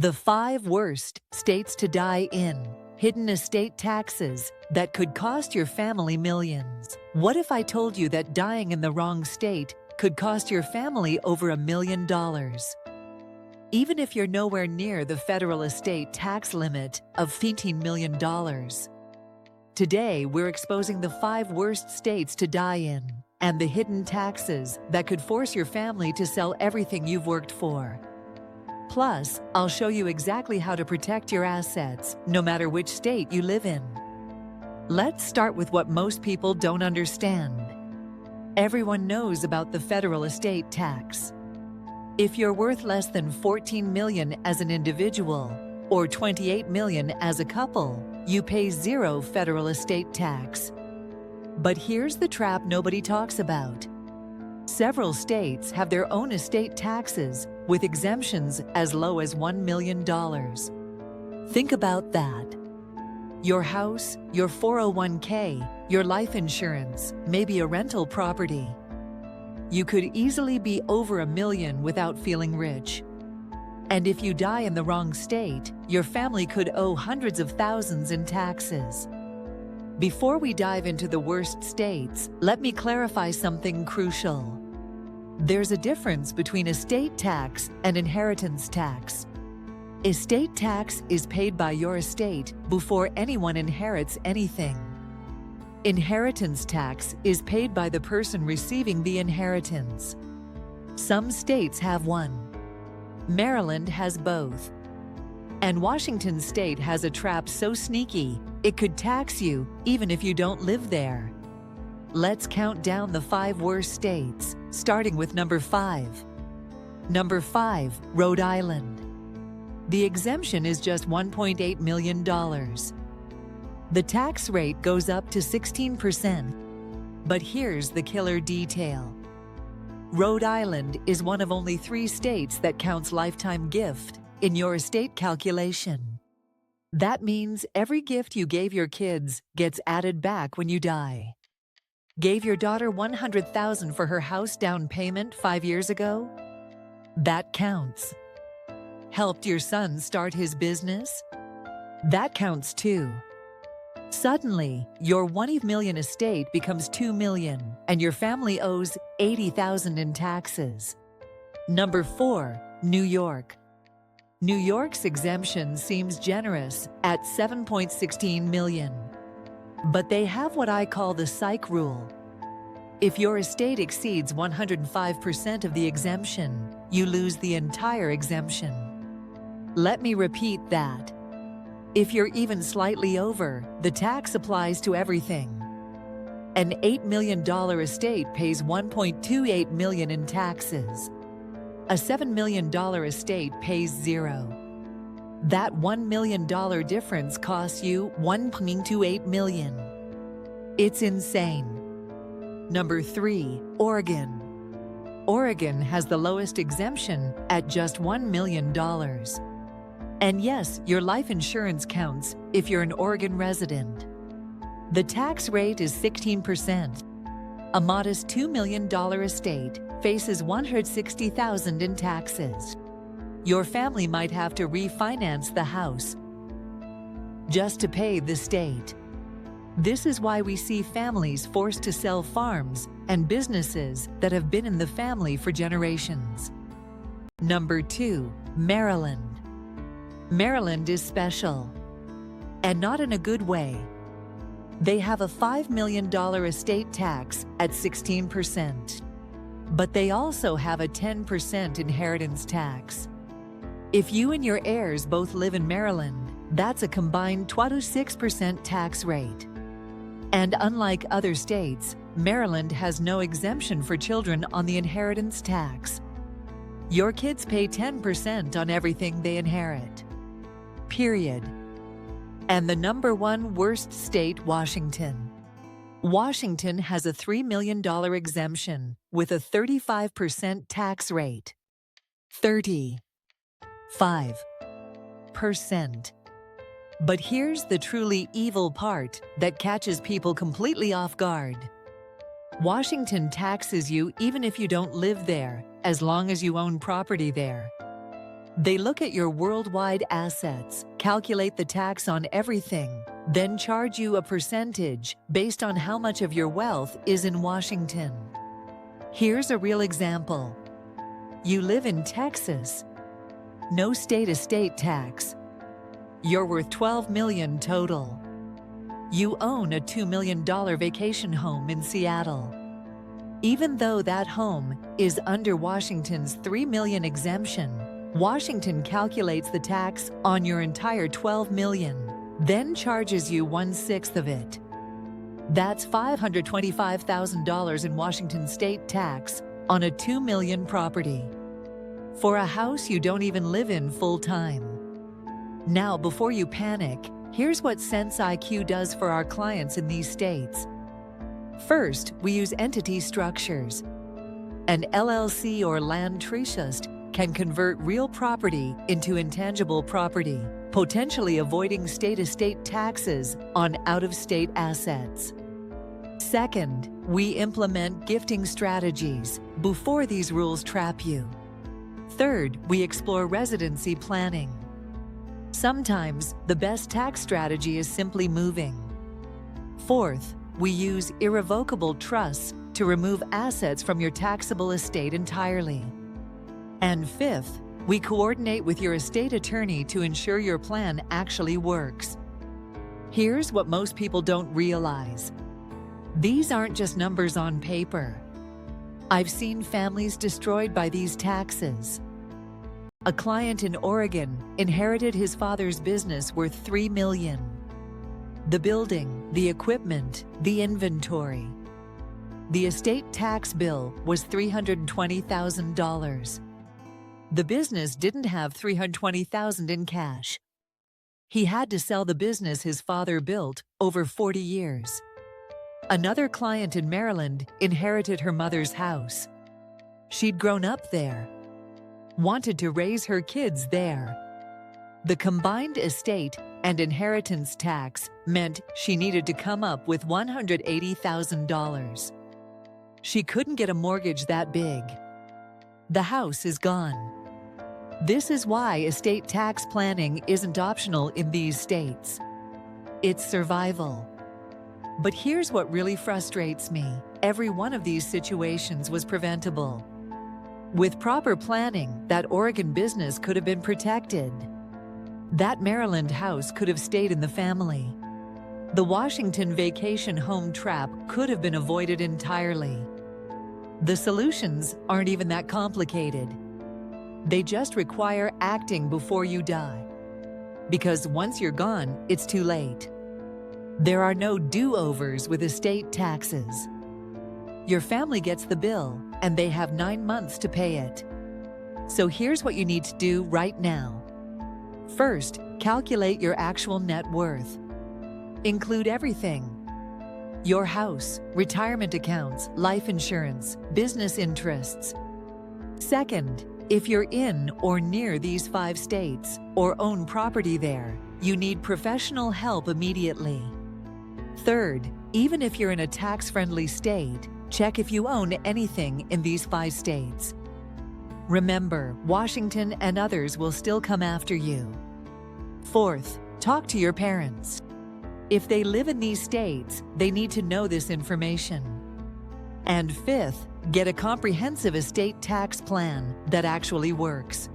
The 5 worst states to die in. Hidden estate taxes that could cost your family millions. What if I told you that dying in the wrong state could cost your family over $1 million? Even if you're nowhere near the federal estate tax limit of $15 million. Today, we're exposing the 5 worst states to die in and the hidden taxes that could force your family to sell everything you've worked for. Plus, I'll show you exactly how to protect your assets, no matter which state you live in. Let's start with what most people don't understand. Everyone knows about the federal estate tax. If you're worth less than $14 million as an individual or $28 million as a couple, you pay 0 federal estate tax. But here's the trap nobody talks about. Several states have their own estate taxes with exemptions as low as $1 million. Think about that. Your house, your 401k, your life insurance, maybe a rental property. You could easily be over $1 million without feeling rich. And if you die in the wrong state, your family could owe hundreds of thousands in taxes. Before we dive into the worst states, let me clarify something crucial. There's a difference between estate tax and inheritance tax. Estate tax is paid by your estate before anyone inherits anything. Inheritance tax is paid by the person receiving the inheritance. Some states have one. Maryland has both. And Washington state has a trap so sneaky, it could tax you even if you don't live there. Let's count down the 5 worst states, starting with number 5. Number 5, Rhode Island. The exemption is just $1.8 million. The tax rate goes up to 16%. But here's the killer detail. Rhode Island is one of only 3 states that counts lifetime gift in your estate calculation. That means every gift you gave your kids gets added back when you die. Gave your daughter $100,000 for her house down payment 5 years ago? That counts. Helped your son start his business? That counts too. Suddenly, your $1 million estate becomes $2 million, and your family owes $80,000 in taxes. Number 4, New York. New York's exemption seems generous at $7.16 million. But they have what I call the Psych rule. If your estate exceeds 105% of the exemption, you lose the entire exemption. Let me repeat that. If you're even slightly over, the tax applies to everything. An $8 million estate pays $1.28 million in taxes. A $7 million estate pays 0. That $1 million difference costs you $1.28 million. It's insane. Number 3, Oregon. Oregon has the lowest exemption at just $1 million. And yes, your life insurance counts if you're an Oregon resident. The tax rate is 16%. A modest $2 million estate faces $160,000 in taxes. Your family might have to refinance the house just to pay the state. This is why we see families forced to sell farms and businesses that have been in the family for generations. Number 2, Maryland. Maryland is special, and not in a good way. They have a $5 million estate tax at 16%, but they also have a 10% inheritance tax. If you and your heirs both live in Maryland, that's a combined 26% tax rate. And unlike other states, Maryland has no exemption for children on the inheritance tax. Your kids pay 10% on everything they inherit. Period. And the number 1 worst state, Washington. Washington has a $3 million exemption with a 35% tax rate. 35%. But here's the truly evil part that catches people completely off guard. Washington taxes you even if you don't live there, as long as you own property there. They look at your worldwide assets, calculate the tax on everything, then charge you a percentage based on how much of your wealth is in Washington. Here's a real example. You live in Texas. No state estate tax. You're worth $12 million total. You own a $2 million vacation home in Seattle. Even though that home is under Washington's $3 million exemption, Washington calculates the tax on your entire $12 million, then charges you 1/6 of it. That's $525,000 in Washington state tax on a $2 million property. For a house you don't even live in full-time. Now, before you panic, here's what Sense IQ does for our clients in these states. First, we use entity structures. An LLC or land trust can convert real property into intangible property, potentially avoiding state estate taxes on out-of-state assets. Second, we implement gifting strategies before these rules trap you. Third, we explore residency planning. Sometimes, the best tax strategy is simply moving. Fourth, we use irrevocable trusts to remove assets from your taxable estate entirely. And fifth, we coordinate with your estate attorney to ensure your plan actually works. Here's what most people don't realize. These aren't just numbers on paper. I've seen families destroyed by these taxes. A client in Oregon inherited his father's business worth $3 million. The building, the equipment, the inventory. The estate tax bill was $320,000. The business didn't have $320,000 in cash. He had to sell the business his father built over 40 years. Another client in Maryland inherited her mother's house. She'd grown up there, wanted to raise her kids there. The combined estate and inheritance tax meant she needed to come up with $180,000. She couldn't get a mortgage that big. The house is gone. This is why estate tax planning isn't optional in these states. It's survival. But here's what really frustrates me. Every one of these situations was preventable. With proper planning, that Oregon business could have been protected. That Maryland house could have stayed in the family. The Washington vacation home trap could have been avoided entirely. The solutions aren't even that complicated. They just require acting before you die. Because once you're gone, it's too late. There are no do-overs with estate taxes. Your family gets the bill, and they have 9 months to pay it. So here's what you need to do right now. First, calculate your actual net worth. Include everything: your house, retirement accounts, life insurance, business interests. Second, if you're in or near these 5 states or own property there, you need professional help immediately. Third, even if you're in a tax-friendly state, check if you own anything in these 5 states. Remember, Washington and others will still come after you. Fourth, talk to your parents. If they live in these states, they need to know this information. And fifth, get a comprehensive estate tax plan that actually works.